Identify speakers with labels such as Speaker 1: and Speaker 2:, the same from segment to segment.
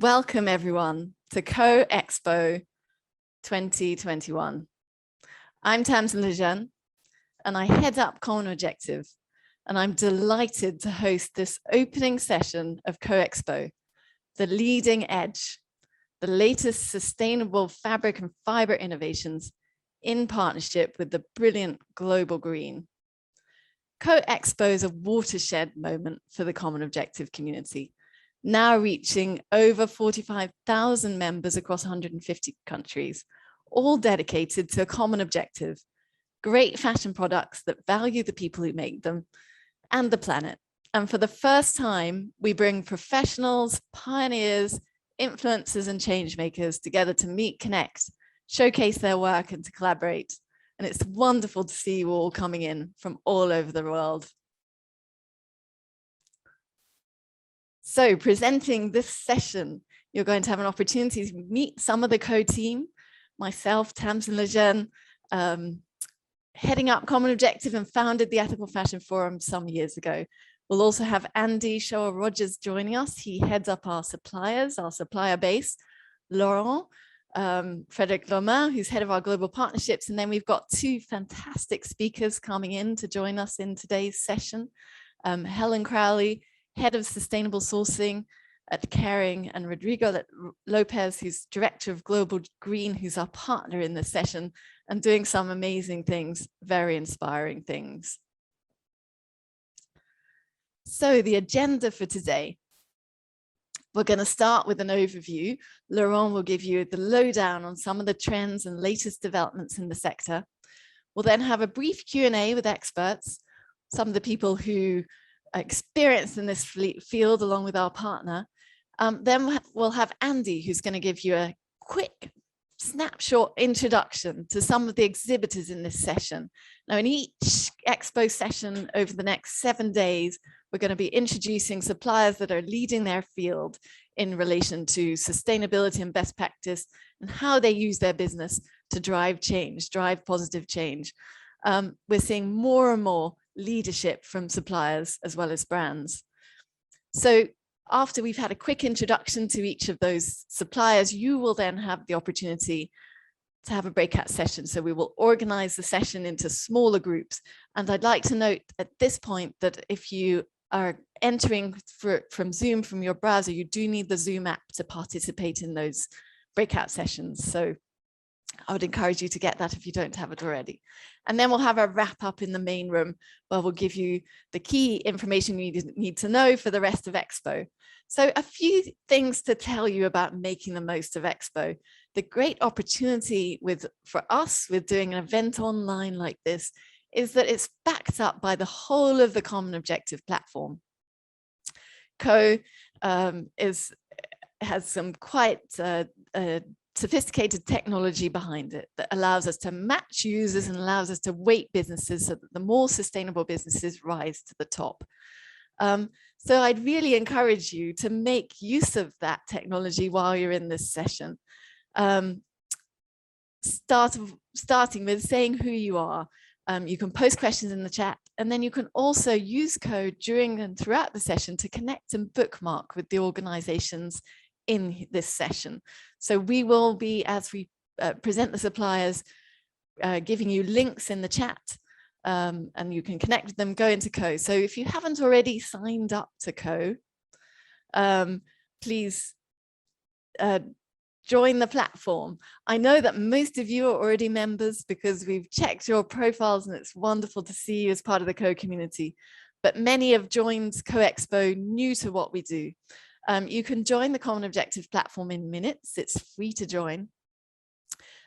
Speaker 1: Welcome everyone to Expo 2021. I'm Tamsin Lejeune and I head up Common Objective, and I'm delighted to host this opening session of Expo, the leading edge, the latest sustainable fabric and fiber innovations in partnership with the brilliant Global Green. Expo is a watershed moment for the Common Objective community, now reaching over 45,000 members across 150 countries, all dedicated to a common objective: great fashion products that value the people who make them and the planet. And for the first time, we bring professionals, pioneers, influencers, and change makers together to meet, connect, showcase their work, and to collaborate. And it's wonderful to see you all coming in from all over the world. So presenting this session, you're going to have an opportunity to meet some of the team, myself, Tamsin Lejeune, heading up Common Objective and founded the Ethical Fashion Forum some years ago. We'll also have Andy Shoa-Rogers joining us. He heads up our suppliers, our supplier base, Laurent, Frederic Lomain, who's head of our global partnerships. And then we've got two fantastic speakers coming in to join us in today's session. Helen Crowley, head of sustainable sourcing at Kering, and Rodrigo Lopes, who's director of Global Green, who's our partner in this session and doing some amazing things, very inspiring things. So the agenda for today, we're going to start with an overview. Laurent will give you the lowdown on some of the trends and latest developments in the sector. We'll then have a brief Q&A with experts, some of the people who are experienced in this field along with our partner. Then we'll have Andy, who's going to give you a quick snapshot introduction to some of the exhibitors in this session. Now, in each Expo session over the next 7 days, we're going to be introducing suppliers that are leading their field in relation to sustainability and best practice and how they use their business to drive change, drive positive change. We're seeing more and more leadership from suppliers as well as brands. So after we've had a quick introduction to each of those suppliers, you will then have the opportunity to have a breakout session. So we will organize the session into smaller groups. And I'd like to note at this point that if you are entering from Zoom from your browser, you do need the Zoom app to participate in those breakout sessions. So I would encourage you to get that if you don't have it already. And then we'll have a wrap up in the main room where we'll give you the key information you need to know for the rest of Expo. So a few things to tell you about making the most of Expo. The great opportunity for us with doing an event online like this is that it's backed up by the whole of the Common Objective platform. Has some quite sophisticated technology behind it that allows us to match users and allows us to weight businesses so that the more sustainable businesses rise to the top. So I'd really encourage you to make use of that technology while you're in this session. Starting with saying who you are. You can post questions in the chat, and then you can also use code during and throughout the session to connect and bookmark with the organizations in this session. So we will be, as we present the suppliers, giving you links in the chat, and you can connect with them, go into Co. So if you haven't already signed up to Co, please join the platform. I know that most of you are already members because we've checked your profiles and it's wonderful to see you as part of the Co community, but many have joined Expo new to what we do. You can join the Common Objective platform in minutes. It's free to join.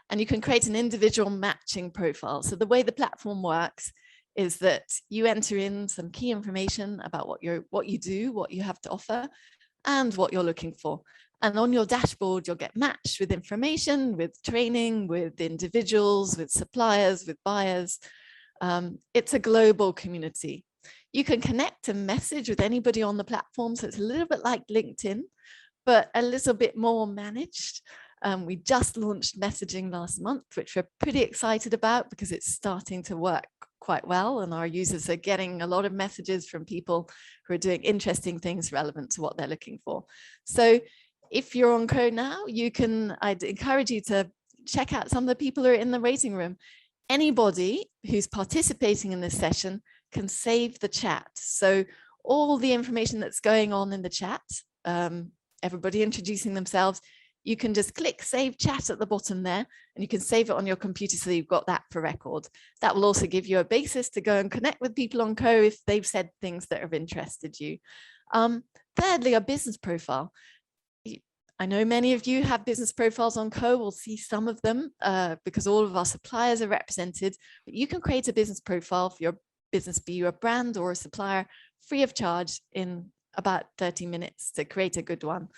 Speaker 1: And you can create an individual matching profile. So the way the platform works is that you enter in some key information about what you do, what you have to offer, and what you're looking for. And on your dashboard, you'll get matched with information, with training, with individuals, with suppliers, with buyers. It's a global community. You can connect and message with anybody on the platform. So it's a little bit like LinkedIn, but a little bit more managed. We just launched messaging last month, which we're pretty excited about because it's starting to work quite well. And our users are getting a lot of messages from people who are doing interesting things relevant to what they're looking for. So If you're on Co now, I'd encourage you to check out some of the people who are in the waiting room. Anybody who's participating in this session can save the chat. So all the information that's going on in the chat, everybody introducing themselves, you can just click save chat at the bottom there, and you can save it on your computer so you've got that for record. That will also give you a basis to go and connect with people on Co if they've said things that have interested you. Thirdly, a business profile. I know many of you have business profiles on Co. We'll see some of them because all of our suppliers are represented, but you can create a business profile for your business, be you a brand or a supplier, free of charge in about 30 minutes to create a good one.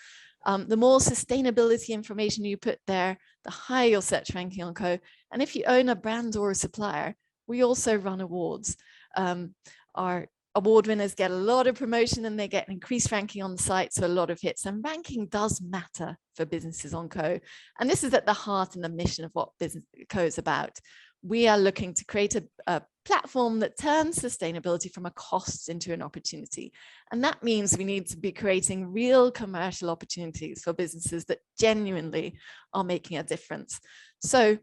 Speaker 1: The more sustainability information you put there, the higher your search ranking on Co. And if you own a brand or a supplier, we also run awards. Our award winners get a lot of promotion and they get increased ranking on the site, so a lot of hits. And ranking does matter for businesses on Co. And this is at the heart and the mission of what Business Co is about. We are looking to create a platform that turns sustainability from a cost into an opportunity. And that means we need to be creating real commercial opportunities for businesses that genuinely are making a difference. So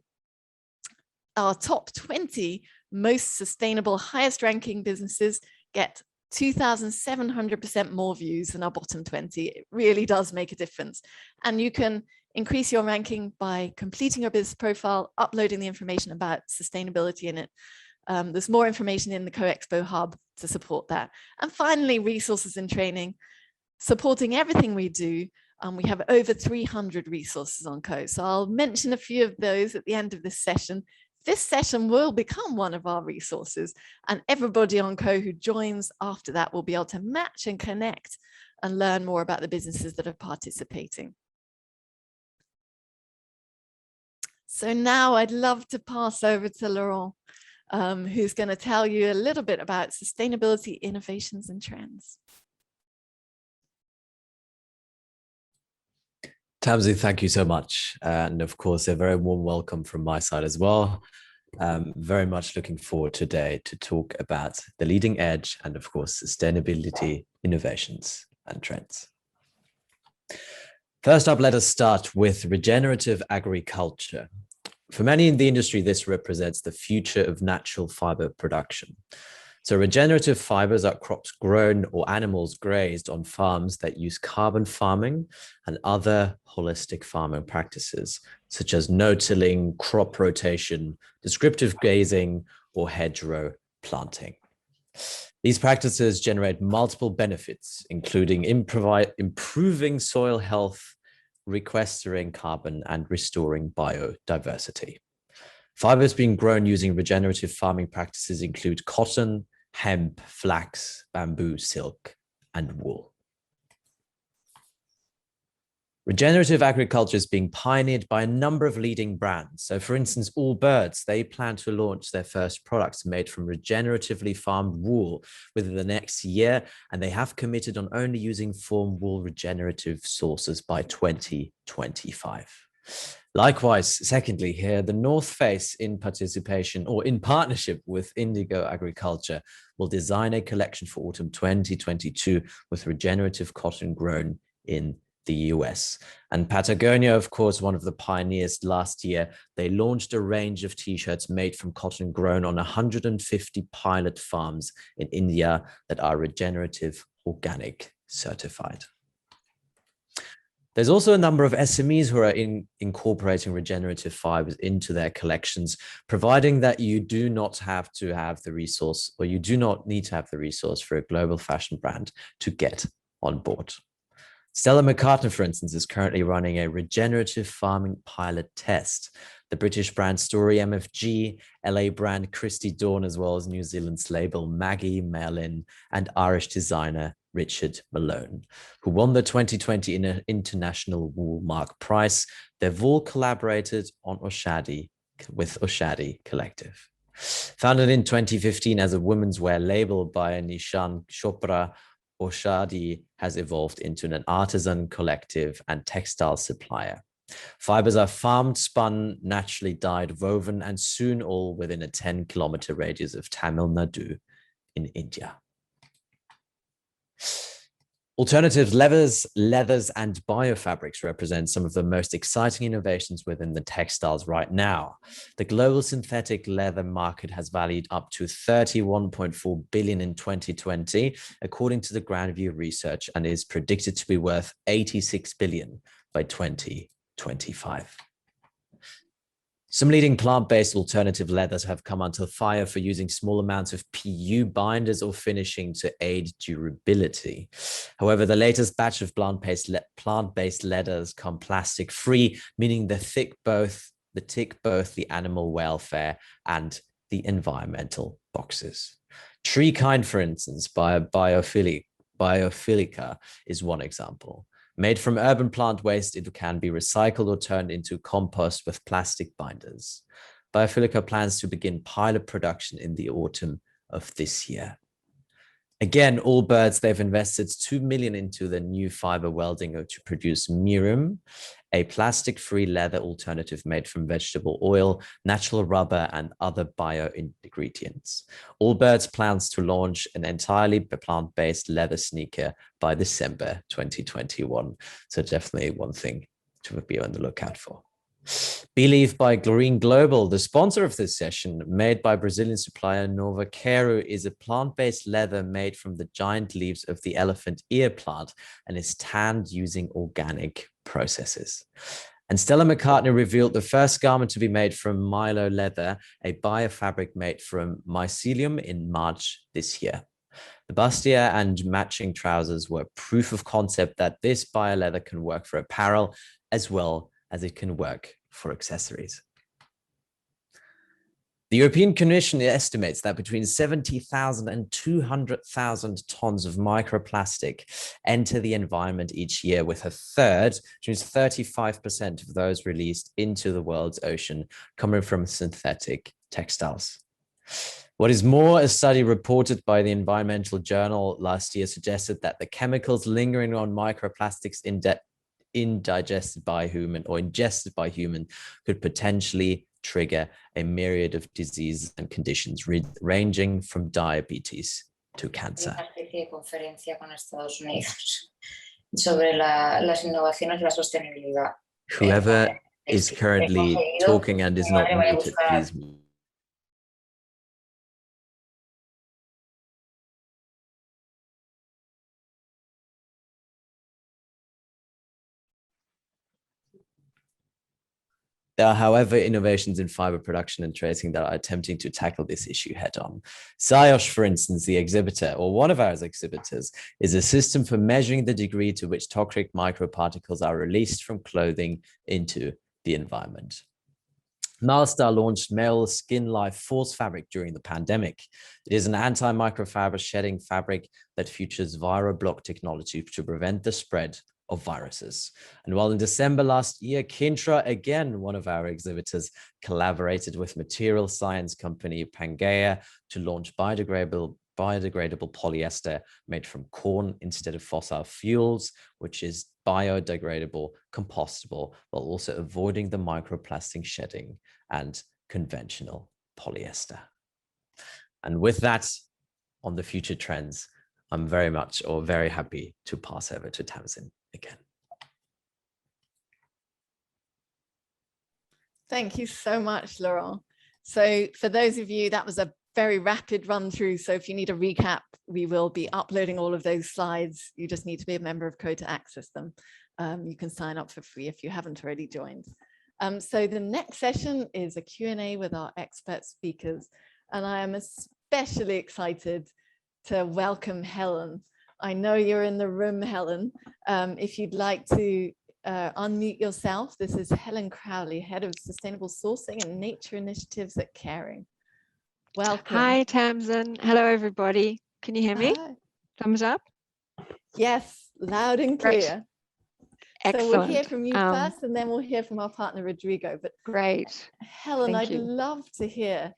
Speaker 1: our top 20 most sustainable, highest ranking businesses get 2,700% more views than our bottom 20. It really does make a difference. And you can increase your ranking by completing your business profile, uploading the information about sustainability in it. There's more information in the Co-Expo Hub to support that. And finally, resources and training, supporting everything we do. We have over 300 resources on Co. So I'll mention a few of those at the end of this session. This session will become one of our resources, and everybody on Co who joins after that will be able to match and connect and learn more about the businesses that are participating. So now I'd love to pass over to Laurent, who's going to tell you a little bit about sustainability, innovations and trends.
Speaker 2: Tamsi, thank you so much. And of course, a very warm welcome from my side as well. Very much looking forward today to talk about the leading edge and of course, sustainability, innovations and trends. First up, let us start with regenerative agriculture. For many in the industry, this represents the future of natural fiber production. So regenerative fibers are crops grown or animals grazed on farms that use carbon farming and other holistic farming practices, such as no-tilling, crop rotation, descriptive grazing, or hedgerow planting. These practices generate multiple benefits, including improving soil health, sequestering carbon, and restoring biodiversity. Fibers being grown using regenerative farming practices include cotton, hemp, flax, bamboo, silk, and wool. Regenerative agriculture is being pioneered by a number of leading brands. So for instance, Allbirds, they plan to launch their first products made from regeneratively farmed wool within the next year, and they have committed on only using farm wool regenerative sources by 2025. Likewise, secondly, here, the North Face in participation or in partnership with Indigo Agriculture will design a collection for autumn 2022 with regenerative cotton grown in the US. And Patagonia, of course, one of the pioneers last year, they launched a range of t-shirts made from cotton grown on 150 pilot farms in India that are regenerative organic certified. There's also a number of SMEs who are incorporating regenerative fibers into their collections, providing that you do not have to have the resource, or you do not need to have the resource for a global fashion brand to get on board. Stella McCartney, for instance, is currently running a regenerative farming pilot test. The British brand Story MFG, LA brand Christy Dawn, as well as New Zealand's label Maggie Merlin, and Irish designer Richard Malone, who won the 2020 International Wool Mark Prize. They've all collaborated on Oshadi with Oshadi Collective. Founded in 2015 as a women's wear label by Nishan Chopra, Oshadi has evolved into an artisan collective and textile supplier. Fibers are farmed, spun, naturally dyed, woven, and soon all within a 10-kilometer radius of Tamil Nadu in India. Alternative leathers, and biofabrics represent some of the most exciting innovations within the textiles right now. The global synthetic leather market has valued up to 31.4 billion in 2020, according to the Grandview research, and is predicted to be worth 86 billion by 2025. Some leading plant-based alternative leathers have come under fire for using small amounts of PU binders or finishing to aid durability. However, the latest batch of plant-based leathers come plastic-free, meaning they tick both the animal welfare and the environmental boxes. Tree Kind, for instance, Biophilica is one example. Made from urban plant waste, it can be recycled or turned into compost with plastic binders. Biophilica plans to begin pilot production in the autumn of this year. Again, Allbirds, they've invested 2 million into the new fiber welding to produce Mirum, a plastic-free leather alternative made from vegetable oil, natural rubber, and other bio-ingredients. Allbirds plans to launch an entirely plant-based leather sneaker by December 2021. So definitely one thing to be on the lookout for. Believe by Green Global, the sponsor of this session, made by Brazilian supplier Nova Quero, is a plant-based leather made from the giant leaves of the elephant ear plant and is tanned using organic processes. And Stella McCartney revealed the first garment to be made from Milo leather, a biofabric made from mycelium, in March this year. The bustier and matching trousers were proof of concept that this bioleather can work for apparel as well as it can work for accessories. The European Commission estimates that between 70,000 and 200,000 tons of microplastic enter the environment each year, with a third, which is 35% of those released into the world's ocean, coming from synthetic textiles. What is more, a study reported by the Environmental Journal last year suggested that the chemicals lingering on microplastics ingested by human could potentially trigger a myriad of diseases and conditions ranging from diabetes to cancer.
Speaker 3: Una especie de conferencia con Estados Unidos sobre las innovaciones y la sostenibilidad.
Speaker 2: Whoever is currently talking and is not muted, please mute. There are, however, innovations in fiber production and tracing that are attempting to tackle this issue head on. SIOSH, for instance, the exhibitor, or one of our exhibitors, is a system for measuring the degree to which toxic microparticles are released from clothing into the environment. Milestar launched Male Skin Life Force Fabric during the pandemic. It is an anti-microfiber shedding fabric that features ViroBlock technology to prevent the spread of viruses. And while in December last year, Kintra, again, one of our exhibitors, collaborated with material science company Pangea to launch biodegradable polyester made from corn instead of fossil fuels, which is biodegradable, compostable, while also avoiding the microplastic shedding and conventional polyester. And with that, on the future trends, I'm very happy to pass over to Tamsin again.
Speaker 1: Thank you so much, Laurent. So for those of you, that was a very rapid run through. So if you need a recap, we will be uploading all of those slides. You just need to be a member of Code to access them. You can sign up for free if you haven't already joined. So the next session is a Q&A with our expert speakers. And I am especially excited to welcome Helen. I know you're in the room, Helen. If you'd like to unmute yourself, this is Helen Crowley, Head of Sustainable Sourcing and Nature Initiatives at Kering. Welcome.
Speaker 4: Hi, Tamsin. Hello, everybody. Can you hear me?
Speaker 1: Hi.
Speaker 4: Thumbs up?
Speaker 1: Yes, loud and clear.
Speaker 4: Great. Excellent.
Speaker 1: So we'll hear from you first, and then we'll hear from our partner, Rodrigo. But
Speaker 4: great.
Speaker 1: Helen,
Speaker 4: Thank
Speaker 1: I'd
Speaker 4: you.
Speaker 1: love to hear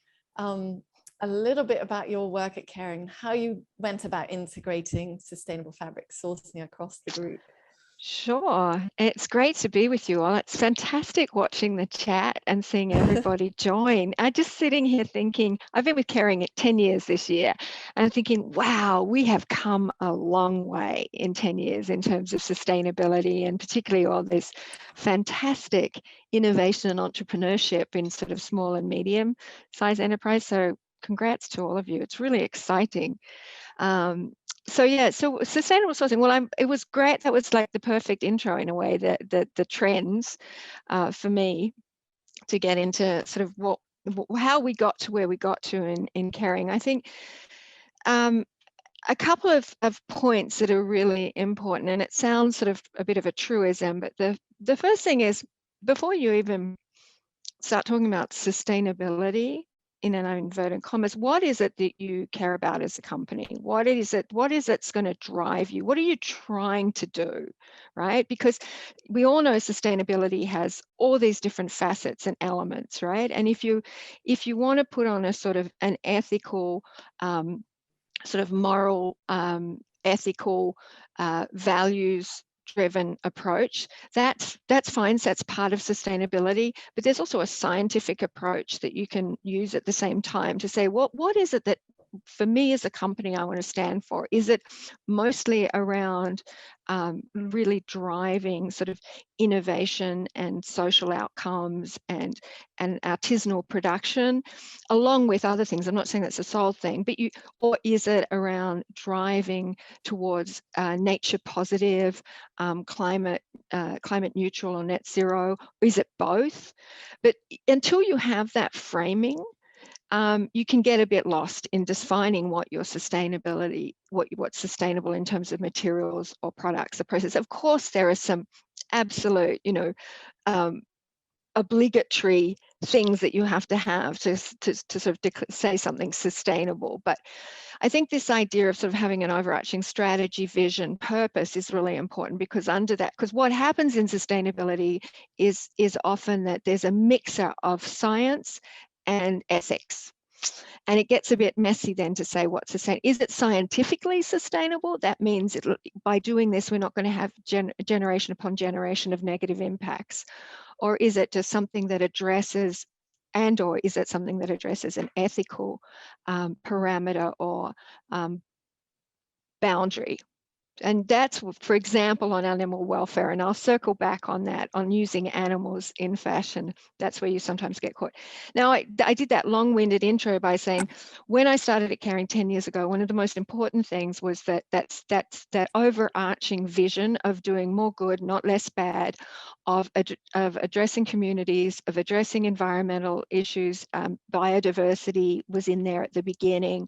Speaker 1: a little bit about your work at Kering, how you went about integrating sustainable fabric sourcing across the group.
Speaker 4: Sure. It's great to be with you all. It's fantastic watching the chat and seeing everybody join. I'm just sitting here thinking, I've been with Kering 10 years this year, and thinking, wow, we have come a long way in 10 years in terms of sustainability, and particularly all this fantastic innovation and entrepreneurship in sort of small and medium size enterprise. So congrats to all of you. It's really exciting. So yeah, so sustainable sourcing. Well, it was great. That was like the perfect intro in a way. The trends for me to get into sort of how we got to where we got to in Kering. I think a couple of points that are really important, and it sounds sort of a bit of a truism, but the first thing is, before you even start talking about sustainability, in an inverted commas, what is it that you care about as a company? What is it's going to drive you? What are you trying to do, right? Because we all know sustainability has all these different facets and elements, right? And if you want to put on a sort of an ethical, sort of moral, ethical, values driven approach, that's fine. So that's part of sustainability, but there's also a scientific approach that you can use at the same time to say, what is it that for me as a company I want to stand for? Is it mostly around really driving sort of innovation and social outcomes and artisanal production, along with other things? I'm not saying that's a sole thing, but or is it around driving towards nature positive, climate neutral or net zero? Or is it both? But until you have that framing, you can get a bit lost in defining what your sustainability, what's sustainable in terms of materials or products or process. Of course, there are some absolute, obligatory things that you have to sort of say something sustainable. But I think this idea of sort of having an overarching strategy, vision, purpose is really important, because under that, because what happens in sustainability is often that there's a mixer of science and ethics. And it gets a bit messy then to say what's sustainable. Is it scientifically sustainable? That means by doing this, we're not going to have generation upon generation of negative impacts. Or is it just something that addresses, or is it something that addresses an ethical parameter or boundary? And that's, for example, on animal welfare, and I'll circle back on that, on using animals in fashion. That's where you sometimes get caught. Now, I did that long-winded intro by saying, when I started at Kering 10 years ago, one of the most important things was that overarching vision of doing more good, not less bad, of addressing communities, of addressing environmental issues. Biodiversity was in there at the beginning.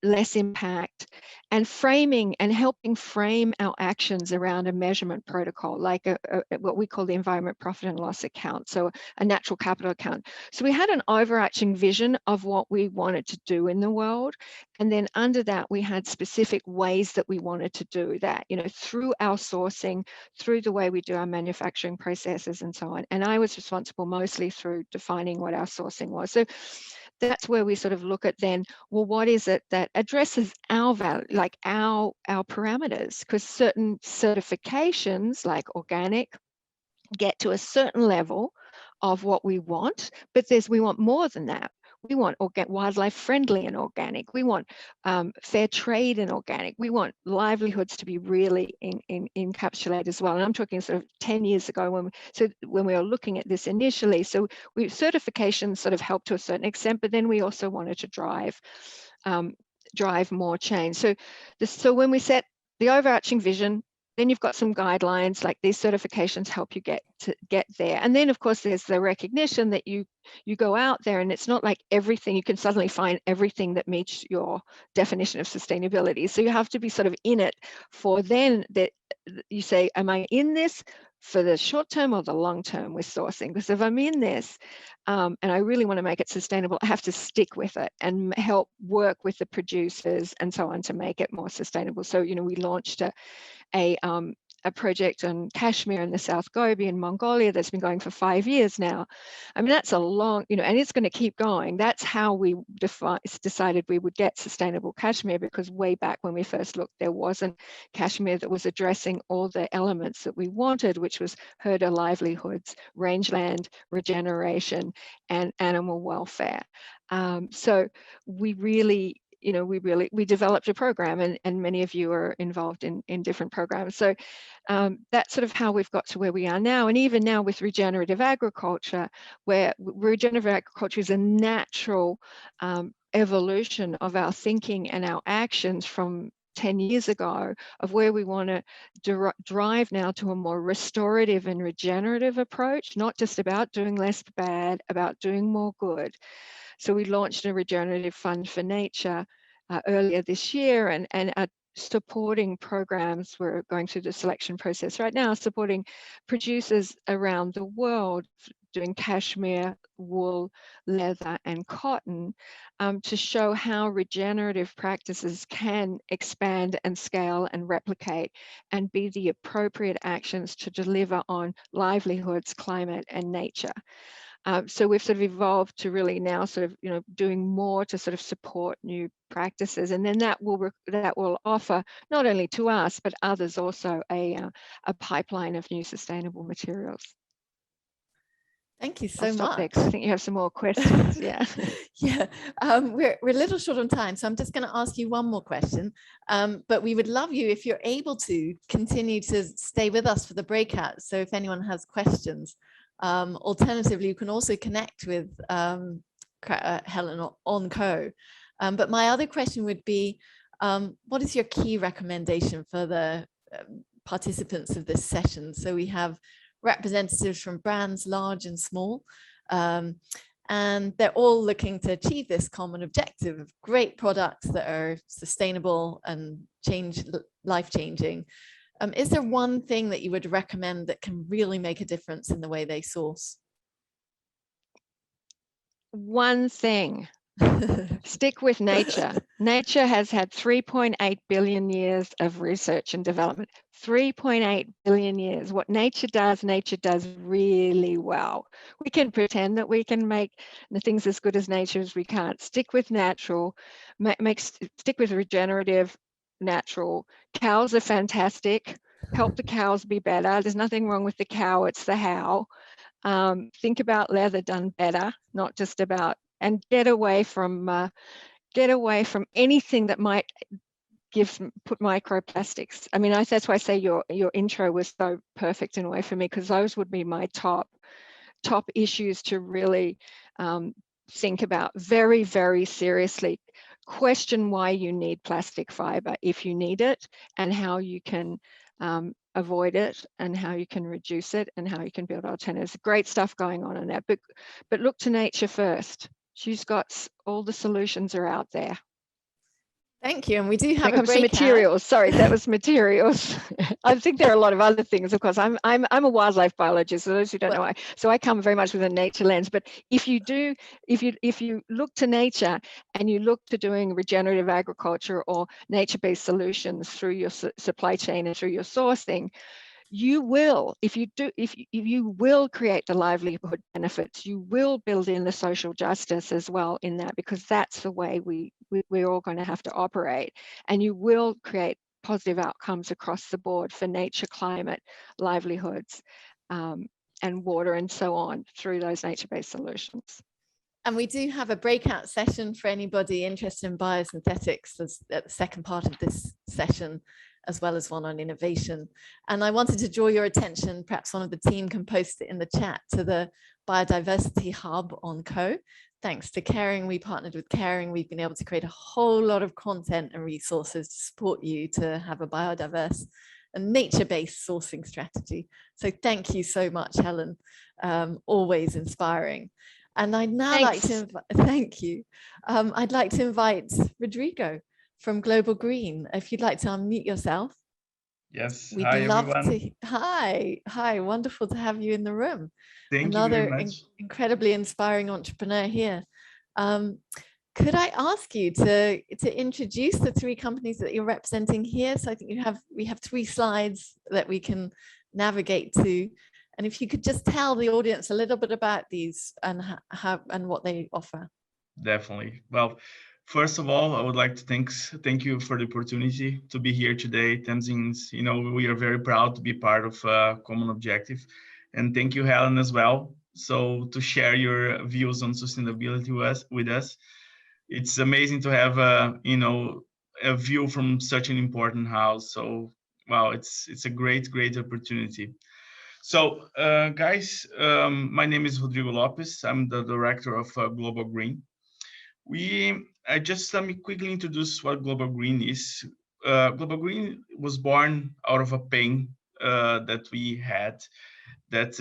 Speaker 4: Less impact, and framing and helping frame our actions around a measurement protocol, like what we call the environment profit and loss account, so a natural capital account. So we had an overarching vision of what we wanted to do in the world, and then under that we had specific ways that we wanted to do that, through our sourcing, through the way we do our manufacturing processes and so on. And I was responsible mostly through defining what our sourcing was. So that's where we sort of look at then, well, what is it that addresses our value, like our parameters? Because certain certifications, like organic, get to a certain level of what we want, but we want more than that. We want wildlife friendly and organic. We want fair trade and organic. We want livelihoods to be really encapsulated as well. And I'm talking sort of 10 years ago when we were looking at this initially. So certifications sort of helped to a certain extent, but then we also wanted to drive more change. So when we set the overarching vision, then you've got some guidelines, like these certifications help you get there. And then of course there's the recognition that you go out there, and it's not like everything, you can suddenly find everything that meets your definition of sustainability. So you have to be sort of in it for then that you say, am I in this for the short term or the long term with sourcing? Because if I'm in this and I really want to make it sustainable, I have to stick with it and help work with the producers and so on to make it more sustainable. So, we launched a a project on cashmere in the South Gobi in Mongolia that's been going for 5 years now. I mean, that's a long, and it's going to keep going. That's how we decided we would get sustainable cashmere, because way back when we first looked, there wasn't cashmere that was addressing all the elements that we wanted, which was herder livelihoods, rangeland regeneration, and animal welfare. So we really, we developed a program, and many of you are involved in different programs. So that's sort of how we've got to where we are now. And even now with regenerative agriculture, where regenerative agriculture is a natural evolution of our thinking and our actions from 10 years ago, of where we want to drive now to a more restorative and regenerative approach, not just about doing less bad, about doing more good. So we launched a regenerative fund for nature earlier this year, and are supporting programs. We're going through the selection process right now, supporting producers around the world doing cashmere, wool, leather, and cotton, to show how regenerative practices can expand and scale and replicate and be the appropriate actions to deliver on livelihoods, climate, and nature. So we've sort of evolved to really now sort of, doing more to sort of support new practices, and then that will offer not only to us but others also a pipeline of new sustainable materials.
Speaker 1: Thank you so
Speaker 4: I'll stop
Speaker 1: much.
Speaker 4: there, 'cause I think you have some more questions. Yeah.
Speaker 1: Yeah, we're a little short on time, so I'm just going to ask you one more question. But we would love you, if you're able to, continue to stay with us for the breakout. So if anyone has questions, alternatively, you can also connect with Helen on Co. But my other question would be, what is your key recommendation for the participants of this session? So we have representatives from brands large and small, and they're all looking to achieve this common objective of great products that are sustainable and life-changing. Is there one thing that you would recommend that can really make a difference in the way they source?
Speaker 4: One thing. Stick with nature. Nature has had 3.8 billion years of research and development. 3.8 billion years. What nature does really well. We can pretend that we can make the things as good as nature as we can't. Stick with natural, stick with regenerative, natural. Cows are fantastic. Help the cows be better. There's nothing wrong with the cow, it's the how. Think about leather done better, not just about, and get away from anything that might put microplastics. I mean, that's why I say your intro was so perfect in a way for me, because those would be my top issues to really think about very, very seriously. Question why you need plastic fiber if you need it, and how you can avoid it, and how you can reduce it, and how you can build alternatives. Great stuff going on in that, but look to nature first. She's got all the solutions are out there.
Speaker 1: Thank you. And we do have
Speaker 4: a breakout. Materials. Sorry, that was materials. I think there are a lot of other things. Of course, I'm a wildlife biologist. For those who don't know, so I come very much with a nature lens. But if you look to nature and you look to doing regenerative agriculture or nature-based solutions through your supply chain and through your sourcing, you will, if you will create the livelihood benefits, you will build in the social justice as well in that, because that's the way we're all going to have to operate, and you will create positive outcomes across the board for nature, climate, livelihoods, and water, and so on, through those nature-based solutions.
Speaker 1: And we do have a breakout session for anybody interested in biosynthetics at the second part of this session, as well as one on innovation. And I wanted to draw your attention, perhaps one of the team can post it in the chat, to the Biodiversity Hub on Co. Thanks to Kering, we partnered with Kering. We've been able to create a whole lot of content and resources to support you to have a biodiverse and nature-based sourcing strategy. So thank you so much, Helen. Always inspiring. And I'd now like to thank you. I'd like to invite Rodrigo from Global Green, if you'd like to unmute yourself.
Speaker 5: Yes.
Speaker 1: We'd
Speaker 5: hi,
Speaker 1: love
Speaker 5: everyone.
Speaker 1: Hi, wonderful to have you in the room.
Speaker 5: Thank
Speaker 1: Another
Speaker 5: you very much.
Speaker 1: incredibly inspiring entrepreneur here. could I ask you to introduce the three companies that you're representing here? So I think we have 3 slides that we can navigate to. And if you could just tell the audience a little bit about these and how and what they offer.
Speaker 5: Definitely. Well, first of all, I would like to thank you for the opportunity to be here today. Tenzin, we are very proud to be part of Common Objective. And thank you, Helen, as well. So to share your views on sustainability with us. It's amazing to have a view from such an important house. So, wow, it's a great opportunity. So, guys, my name is Rodrigo Lopes. I'm the director of Global Green. Let me quickly introduce what Global Green is. Global Green was born out of a pain that we had, that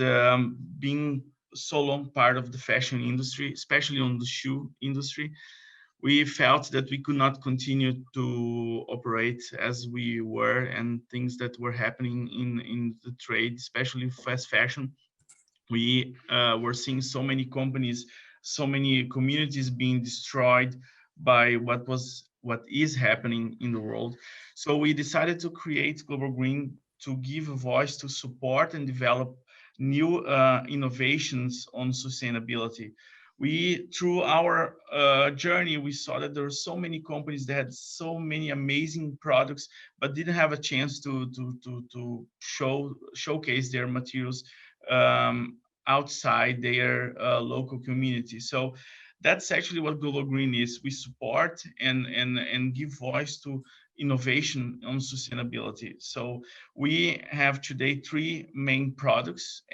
Speaker 5: being so long part of the fashion industry, especially on the shoe industry, we felt that we could not continue to operate as we were, and things that were happening in the trade, especially fast fashion. We were seeing so many companies, so many communities being destroyed by what is happening in the world. So we decided to create Global Green to give a voice to support and develop new innovations on sustainability. Through our journey, we saw that there were so many companies that had so many amazing products, but didn't have a chance to showcase their materials outside their local community. So that's actually what Global Green is. We support and give voice to innovation on sustainability. So we have today 3 main products,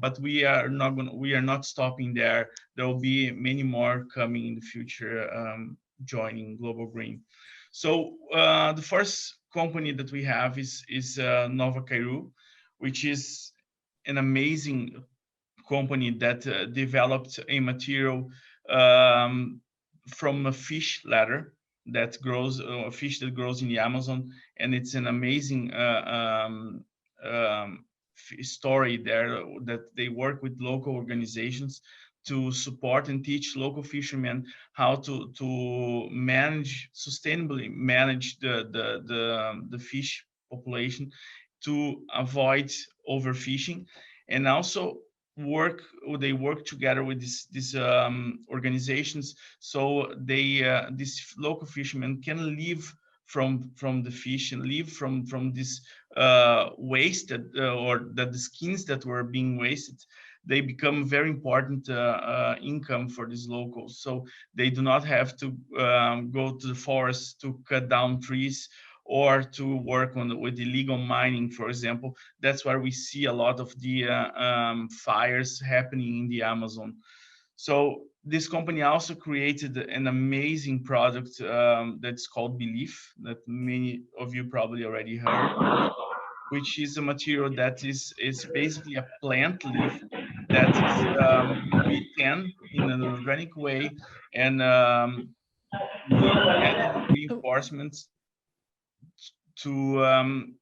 Speaker 5: but we are not stopping there. There will be many more coming in the future, joining Global Green. So the first company that we have is Nova Kairu, which is an amazing company that developed a material from a fish ladder that grows, a fish that grows in the Amazon, and it's an amazing story there, that they work with local organizations to support and teach local fishermen how to sustainably manage the fish population, to avoid overfishing, and also they work together with these organizations, so these local fishermen can live from the fish and live from this waste or that the skins that were being wasted. They become very important income for these locals, so they do not have to go to the forest to cut down trees or to work with illegal mining, for example. That's why we see a lot of the fires happening in the Amazon. So this company also created an amazing product that's called Belief, that many of you probably already heard, which is a material that is basically a plant leaf that we tan in an organic way, and we added reinforcements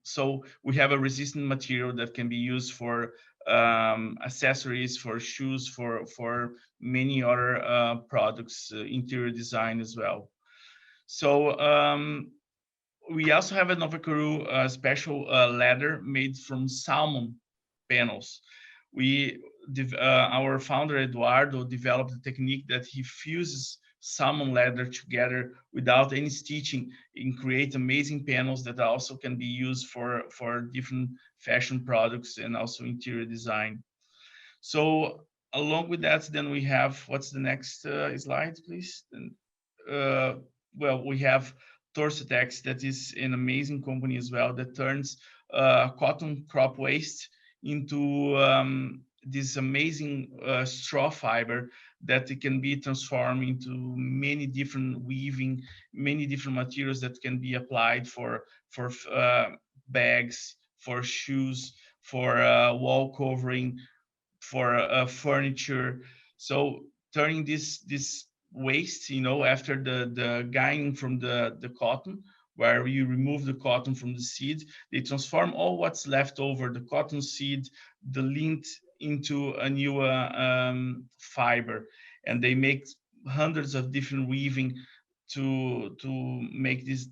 Speaker 5: so we have a resistant material that can be used for accessories, for shoes, for many other products, interior design as well. So we also have a Nova Kairu special ladder made from salmon panels. Our founder Eduardo developed a technique that he fuses salmon leather together without any stitching and create amazing panels that also can be used for different fashion products and also interior design. So along with that, then we have, what's the next slide, please? Well, we have Torcetex, that is an amazing company as well, that turns cotton crop waste into this amazing straw fiber that it can be transformed into many different weaving, many different materials that can be applied for bags, for shoes, for wall covering, for furniture. So turning this waste, after the dyeing from the cotton, where you remove the cotton from the seed, they transform all what's left over, the cotton seed, the lint, into a new fiber, and they make hundreds of different weaving to make these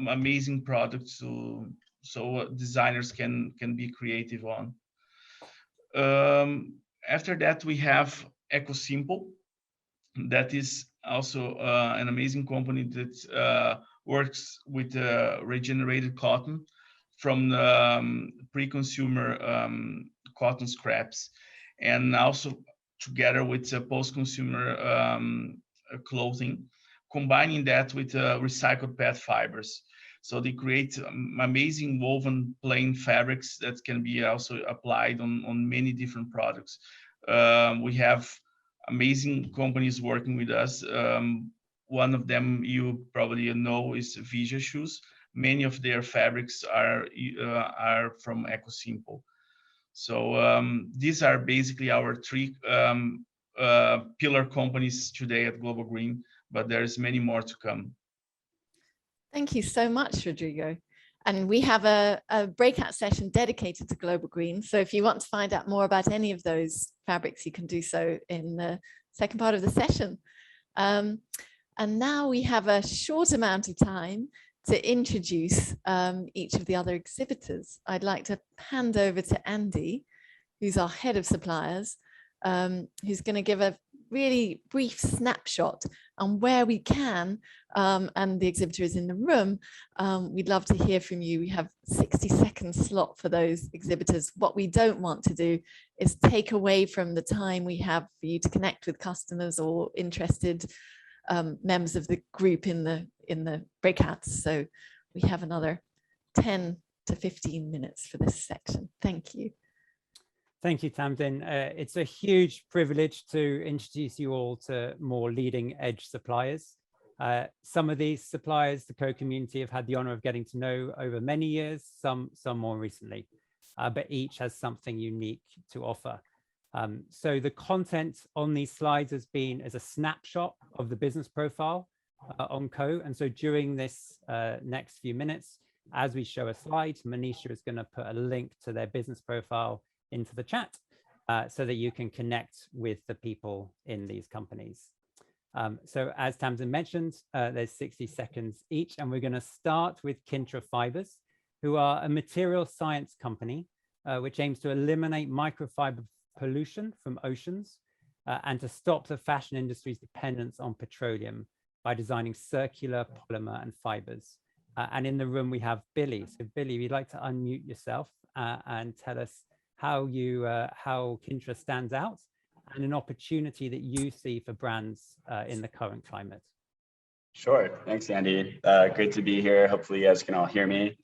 Speaker 5: amazing products so designers can be creative on. After that, we have EcoSimple. That is also an amazing company that works with regenerated cotton from pre-consumer cotton scraps, and also together with post-consumer clothing, combining that with recycled PET fibers. So they create amazing woven plain fabrics that can be also applied on many different products. We have amazing companies working with us. One of them you probably know is Vija Shoes. Many of their fabrics are from EcoSimple. So these are basically our three pillar companies today at Global Green, but there's many more to come.
Speaker 1: Thank you so much, Rodrigo. And we have a breakout session dedicated to Global Green. So if you want to find out more about any of those fabrics, you can do so in the second part of the session. And now we have a short amount of time to introduce each of the other exhibitors. I'd like to hand over to Andy, who's our head of suppliers, who's going to give a really brief snapshot on where we can, and the exhibitor is in the room. We'd love to hear from you. We have 60-second slot for those exhibitors. What we don't want to do is take away from the time we have for you to connect with customers or interested members of the group in the breakouts. So we have another 10 to 15 minutes for this section. Thank you.
Speaker 6: Thank you, Tamsin. It's a huge privilege to introduce you all to more leading edge suppliers. Some of these suppliers, the co-community, have had the honor of getting to know over many years, some more recently, but each has something unique to offer. So the content on these slides has been as a snapshot of the business profile on Co. And so during this next few minutes, as we show a slide, Manisha is going to put a link to their business profile into the chat so that you can connect with the people in these companies. So as Tamsin mentioned, there's 60 seconds each, and we're going to start with Kintra Fibers, who are a material science company which aims to eliminate microfiber pollution from oceans and to stop the fashion industry's dependence on petroleum by designing circular polymer and fibers. And in the room we have Billy. So Billy, we'd like to unmute yourself and tell us how Kintra stands out and an opportunity that you see for brands in the current climate.
Speaker 7: Sure, thanks Andy. Great to be here. Hopefully you guys can all hear me.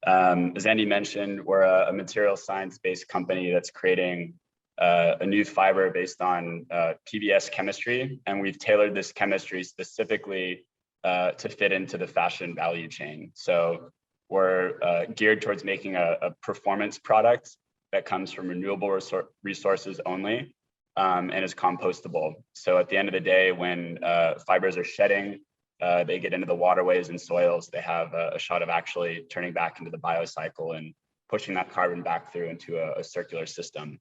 Speaker 7: As Andy mentioned, we're a material science-based company that's creating a new fiber based on PBS chemistry, and we've tailored this chemistry specifically to fit into the fashion value chain. So we're geared towards making a performance product that comes from renewable resources only and is compostable. So at the end of the day, when fibers are shedding, they get into the waterways and soils, they have a shot of actually turning back into the biocycle and pushing that carbon back through into a circular system.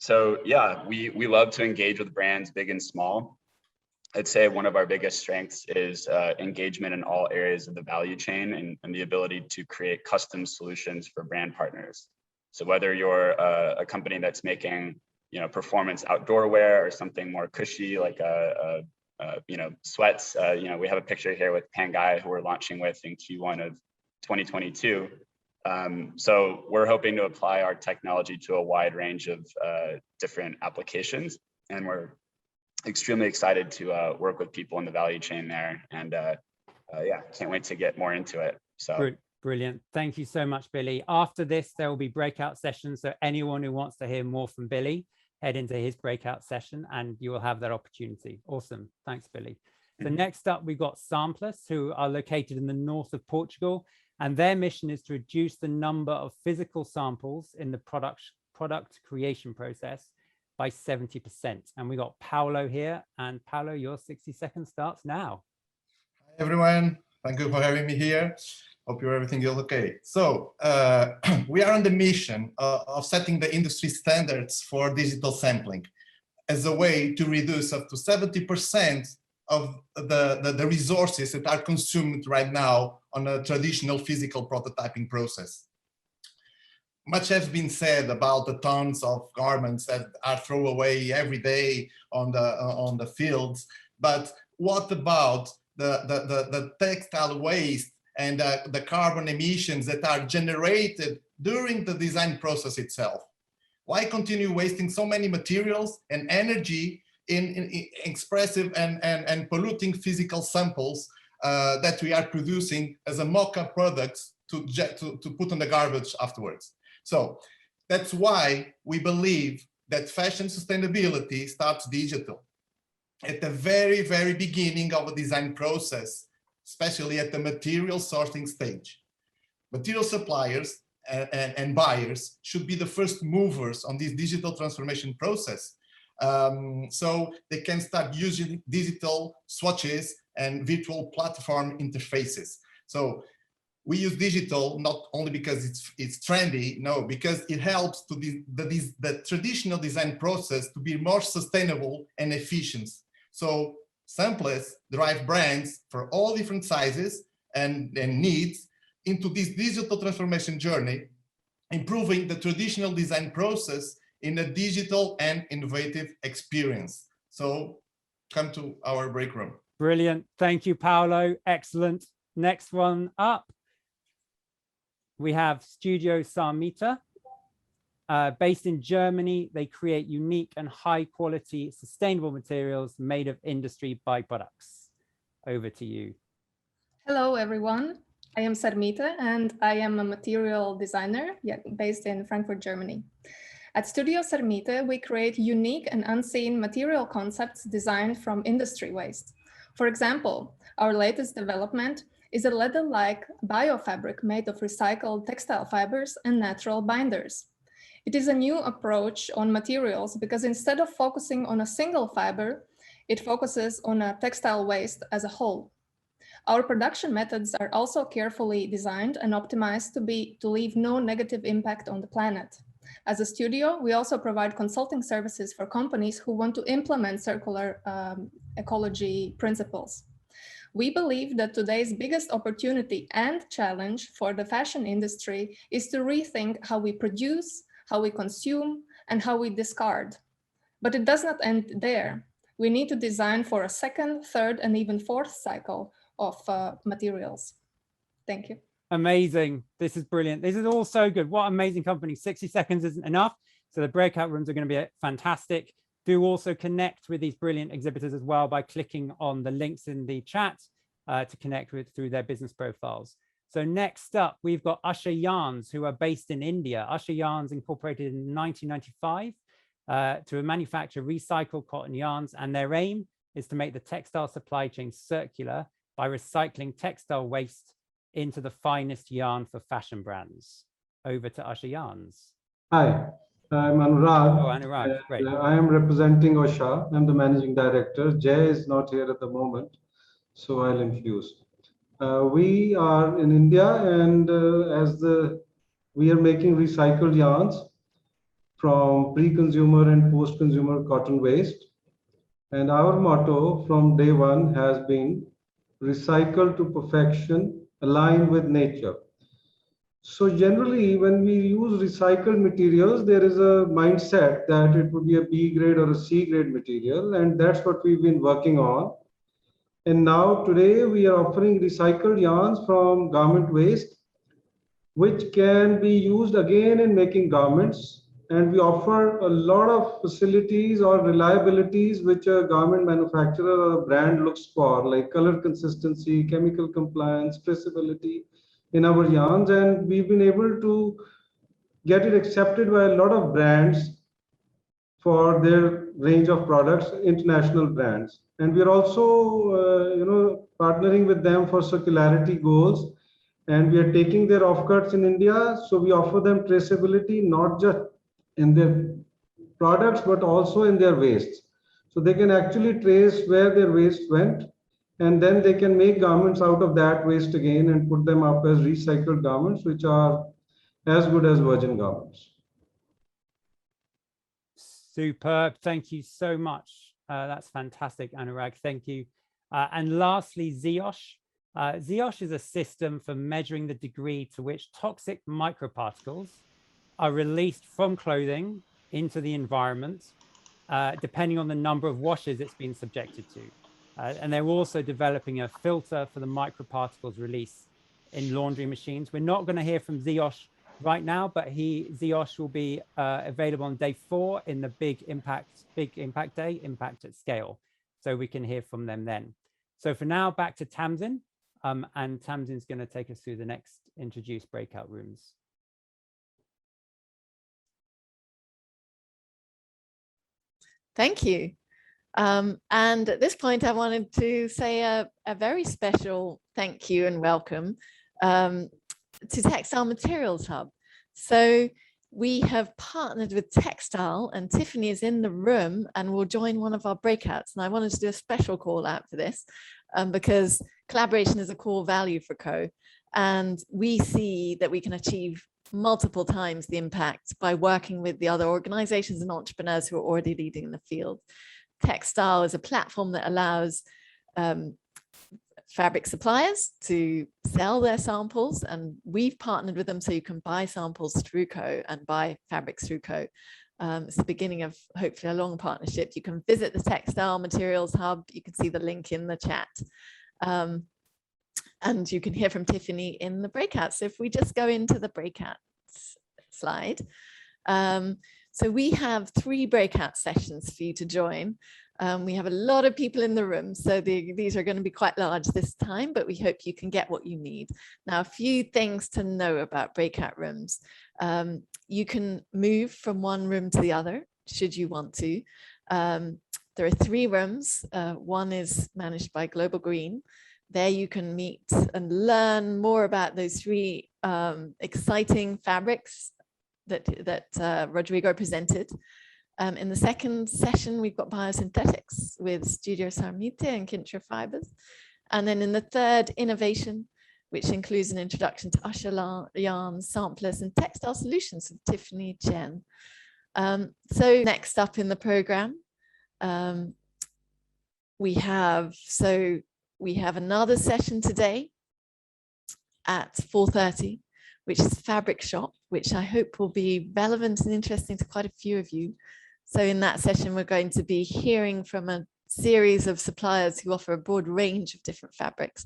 Speaker 7: So yeah, we love to engage with brands big and small. I'd say one of our biggest strengths is engagement in all areas of the value chain and the ability to create custom solutions for brand partners. So whether you're a company that's making, performance outdoor wear or something more cushy like sweats, we have a picture here with Pangai who we're launching with in Q1 of 2022. So we're hoping to apply our technology to a wide range of different applications, and we're extremely excited to work with people in the value chain there. And yeah, can't wait to get more into it. So
Speaker 6: brilliant. Thank you so much, Billy. After this, there will be breakout sessions. So anyone who wants to hear more from Billy, head into his breakout session and you will have that opportunity. Awesome. Thanks, Billy. So next up, we've got Samplers, who are located in the north of Portugal. And their mission is to reduce the number of physical samples in the product creation process by 70%. And we got Paolo here. And Paolo, your 60 seconds starts now.
Speaker 8: Hi, everyone. Thank you for having me here. Hope everything is okay. So we are on the mission of setting the industry standards for digital sampling. as a way to reduce up to 70% of the resources that are consumed right now on a traditional physical prototyping process. Much has been said about the tons of garments that are thrown away every day on the fields, but what about the textile waste and the carbon emissions that are generated during the design process itself? Why continue wasting so many materials and energy in expressive and polluting physical samples that we are producing as a mock-up products to put on the garbage afterwards? So that's why we believe that fashion sustainability starts digital. At the very, very beginning of a design process, especially at the material sourcing stage. Material suppliers and buyers should be the first movers on this digital transformation process. So they can start using digital swatches and virtual platform interfaces. So we use digital not only because it's trendy, no, because it helps to the traditional design process to be more sustainable and efficient. So samplers drive brands for all different sizes and needs into this digital transformation journey, improving the traditional design process in a digital and innovative experience. So come to our break room.
Speaker 6: Brilliant. Thank you, Paolo. Excellent. Next one up. We have Studio Sarmita. Based in Germany, they create unique and high quality sustainable materials made of industry byproducts. Over to you.
Speaker 9: Hello, everyone. I am Sarmita and I am a material designer based in Frankfurt, Germany. At Studio Sarmita, we create unique and unseen material concepts designed from industry waste. For example, our latest development is a leather-like biofabric made of recycled textile fibers and natural binders. It is a new approach on materials because instead of focusing on a single fiber, it focuses on a textile waste as a whole. Our production methods are also carefully designed and optimized to leave no negative impact on the planet. As a studio, we also provide consulting services for companies who want to implement circular ecology principles. We believe that today's biggest opportunity and challenge for the fashion industry is to rethink how we produce, how we consume, and how we discard. But it does not end there. We need to design for a second, third, and even fourth cycle of materials. Thank you.
Speaker 6: Amazing. This is brilliant. This is all so good. What amazing company. 60 seconds isn't enough. So the breakout rooms are going to be fantastic. Do also connect with these brilliant exhibitors as well by clicking on the links in the chat to connect with through their business profiles. So next up, we've got Usher Yarns, who are based in India. Usher Yarns incorporated in 1995 to manufacture recycled cotton yarns, and their aim is to make the textile supply chain circular by recycling textile waste into the finest yarn for fashion brands. Over to Usher Yarns.
Speaker 10: Hi, I'm Anurag.
Speaker 6: Oh, Anurag, great.
Speaker 10: I am representing Usher. I'm the managing director. Jay is not here at the moment, so I'll introduce. We are in India, and we are making recycled yarns from pre-consumer and post-consumer cotton waste. And our motto from day one has been recycle to perfection, align with nature. So generally, when we use recycled materials, there is a mindset that it would be a B grade or a C grade material, and that's what we've been working on. And now today we are offering recycled yarns from garment waste, which can be used again in making garments. And we offer a lot of facilities or reliabilities which a garment manufacturer or a brand looks for, like color consistency, chemical compliance, traceability in our yarns. And we've been able to get it accepted by a lot of brands for their range of products, international brands. And we're also partnering with them for circularity goals. And we are taking their offcuts in India. So we offer them traceability, not just in their products, but also in their wastes. So they can actually trace where their waste went, and then they can make garments out of that waste again and put them up as recycled garments, which are as good as virgin garments.
Speaker 6: Superb. Thank you so much. That's fantastic, Anurag. Thank you. And lastly, ZEOSH. ZEOSH is a system for measuring the degree to which toxic microparticles are released from clothing into the environment, depending on the number of washes it's been subjected to. And they're also developing a filter for the microparticles release in laundry machines. We're not going to hear from ZEOSH right now, but ZEOSH will be available on day 4 in the big impact day, impact at scale. So we can hear from them then. So for now, back to Tamsin, and Tamsin's going to take us through the next introduced breakout rooms.
Speaker 1: Thank you. And at this point, I wanted to say a very special thank you and welcome to Textile Materials Hub. So we have partnered with Textile, and Tiffany is in the room and will join one of our breakouts. And I wanted to do a special call out for this because collaboration is a core value for Co. And we see that we can achieve multiple times the impact by working with the other organizations and entrepreneurs who are already leading in the field. Textile is a platform that allows fabric suppliers to sell their samples, and we've partnered with them so you can buy samples through Co and buy fabrics through Co. It's the beginning of hopefully a long partnership. You can visit the Textile Materials Hub. You can see the link in the chat. And you can hear from Tiffany in the breakout. So if we just go into the breakout slide. So we have 3 breakout sessions for you to join. We have a lot of people in the room, so these are going to be quite large this time, but we hope you can get what you need. Now, a few things to know about breakout rooms. You can move from one room to the other, should you want to. There are 3 rooms. One is managed by Global Green. There you can meet and learn more about those 3 exciting fabrics that Rodrigo presented. In the second session, we've got biosynthetics with Studio Sarmite and Kintra Fibers. And then in the third, innovation, which includes an introduction to usher yarns, samplers, and textile solutions with Tiffany Chen. So next up in the program, we have another session today at 4:30, which is Fabric Shop, which I hope will be relevant and interesting to quite a few of you. So in that session, we're going to be hearing from a series of suppliers who offer a broad range of different fabrics,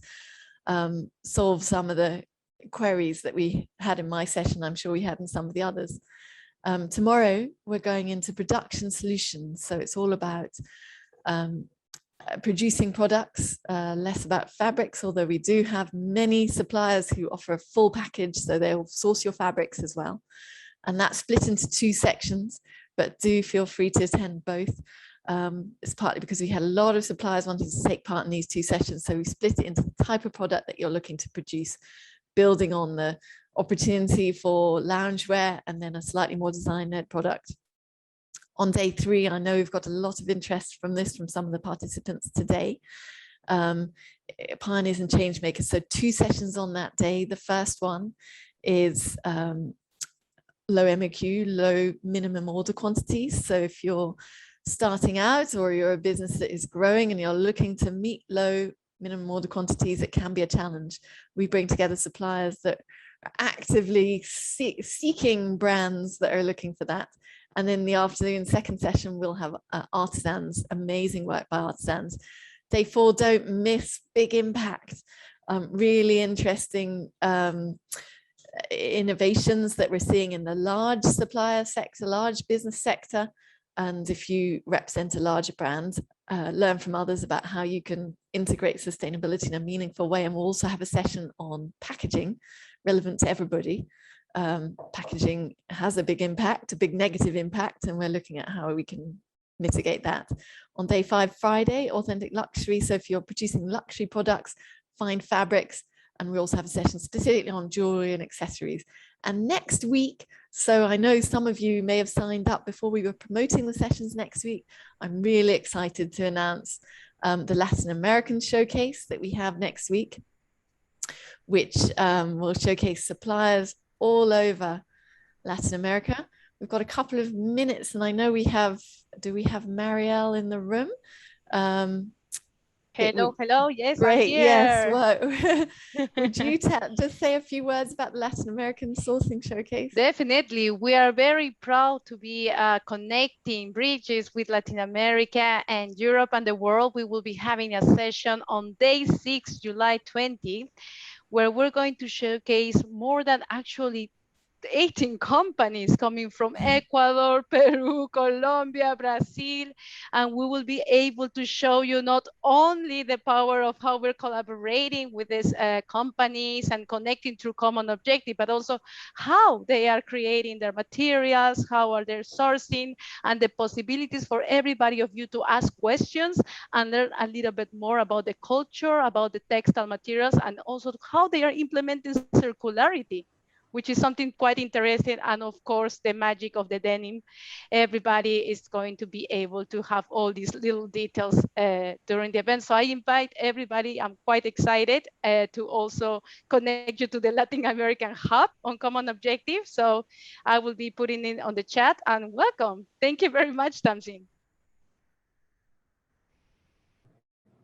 Speaker 1: solve some of the queries that we had in my session. I'm sure we had in some of the others. Tomorrow, we're going into production solutions. So it's all about producing products, less about fabrics, although we do have many suppliers who offer a full package, so they'll source your fabrics as well. And that's split into 2 sections, but do feel free to attend both. It's partly because we had a lot of suppliers wanting to take part in these 2 sessions, so we split it into the type of product that you're looking to produce, building on the opportunity for loungewear and then a slightly more design-led product. On day 3, I know we've got a lot of interest from some of the participants today. Pioneers and change makers. So 2 sessions on that day. The first one is low MOQ, low minimum order quantities. So if you're starting out or you're a business that is growing and you're looking to meet low minimum order quantities, it can be a challenge. We bring together suppliers that are actively seeking brands that are looking for that. And in the afternoon, second session, we'll have artisans, amazing work by artisans. Day 4, don't miss big impact, really interesting innovations that we're seeing in the large supplier sector, large business sector. And if you represent a larger brand, learn from others about how you can integrate sustainability in a meaningful way. And we'll also have a session on packaging, relevant to everybody. Packaging has a big impact, a big negative impact, and we're looking at how we can mitigate that. On day 5, Friday, authentic luxury. So if you're producing luxury products, find fabrics. And we also have a session specifically on jewelry and accessories. And next week, so I know some of you may have signed up before we were promoting the sessions next week. I'm really excited to announce the Latin American showcase that we have next week, which will showcase suppliers all over Latin America. we've got a couple of minutes, and I know do we have Marielle in the room?
Speaker 11: Hello, yes,
Speaker 1: great,
Speaker 11: I'm here.
Speaker 1: yes. Well, would you just say a few words about the Latin American Sourcing Showcase?
Speaker 11: Definitely, we are very proud to be connecting bridges with Latin America and Europe and the world. We will be having a session on day 6, July 20, where we're going to showcase more than actually 18 companies coming from Ecuador, Peru, Colombia, Brazil, and we will be able to show you not only the power of how we're collaborating with these companies and connecting through common objective, but also how they are creating their materials, how are they sourcing, and the possibilities for everybody of you to ask questions and learn a little bit more about the culture, about the textile materials, and also how they are implementing circularity, which is something quite interesting. And of course, the magic of the denim. Everybody is going to be able to have all these little details during the event. So I invite everybody, I'm quite excited to also connect you to the Latin American Hub on Common Objective. So I will be putting it on the chat, and welcome. Thank you very much, Tamsin.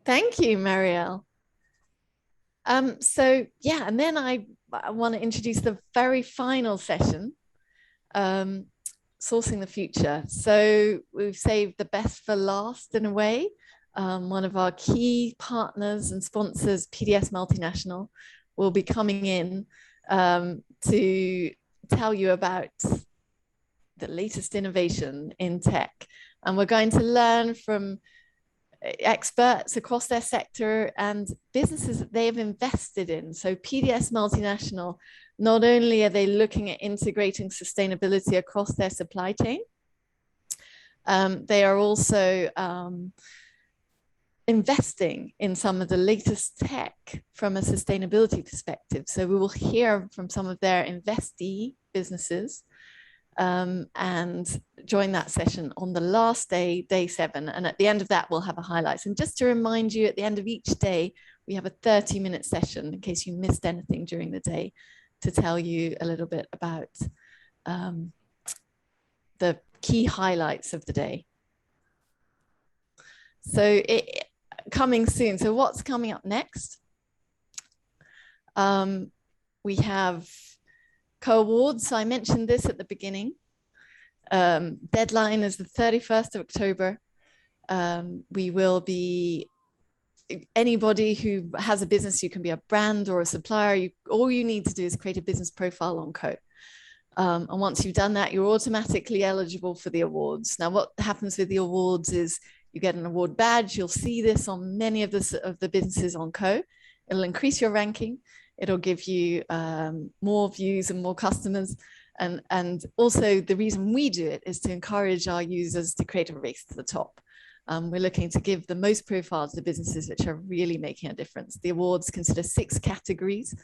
Speaker 1: Thank you, Marielle. So yeah, and then I want to introduce the very final session, Sourcing the Future. So we've saved the best for last in a way. One of our key partners and sponsors, PDS Multinational, will be coming in to tell you about the latest innovation in tech. And we're going to learn from experts across their sector and businesses that they've invested in. So PDS Multinational, not only are they looking at integrating sustainability across their supply chain, they are also investing in some of the latest tech from a sustainability perspective. So we will hear from some of their investee businesses and join that session on the last day, day 7. And at the end of that, we'll have a highlights. And just to remind you, at the end of each day, we have a 30-minute session in case you missed anything during the day to tell you a little bit about the key highlights of the day. So coming soon. So what's coming up next? We have co-awards. So I mentioned this at the beginning. Deadline is the 31st of October. We will be, anybody who has a business, you can be a brand or a supplier, all you need to do is create a business profile on Co. And once you've done that, you're automatically eligible for the awards. Now, what happens with the awards is you get an award badge. You'll see this on many of the businesses on Co. It'll increase your ranking. It'll give you more views and more customers. And also the reason we do it is to encourage our users to create a race to the top. We're looking to give the most profiles to businesses which are really making a difference. The awards consider 6 categories.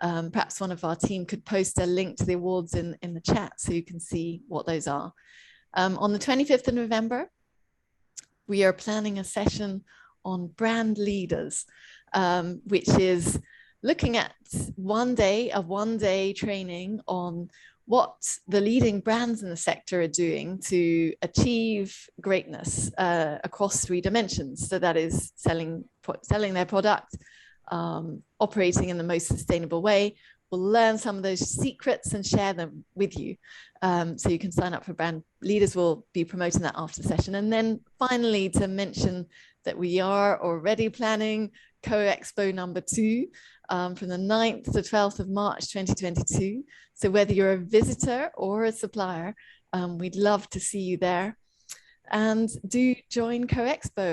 Speaker 1: Perhaps one of our team could post a link to the awards in the chat so you can see what those are. On the 25th of November, we are planning a session on brand leaders, which is looking at one day training on what the leading brands in the sector are doing to achieve greatness across 3 dimensions. So that is selling their product, operating in the most sustainable way. We'll learn some of those secrets and share them with you. So you can sign up for brand leaders. We'll be promoting that after the session. And then finally, to mention that we are already planning Co-Expo number 2 from the 9th to 12th of March 2022. So whether you're a visitor or a supplier, we'd love to see you there. And do join Co-Expo, a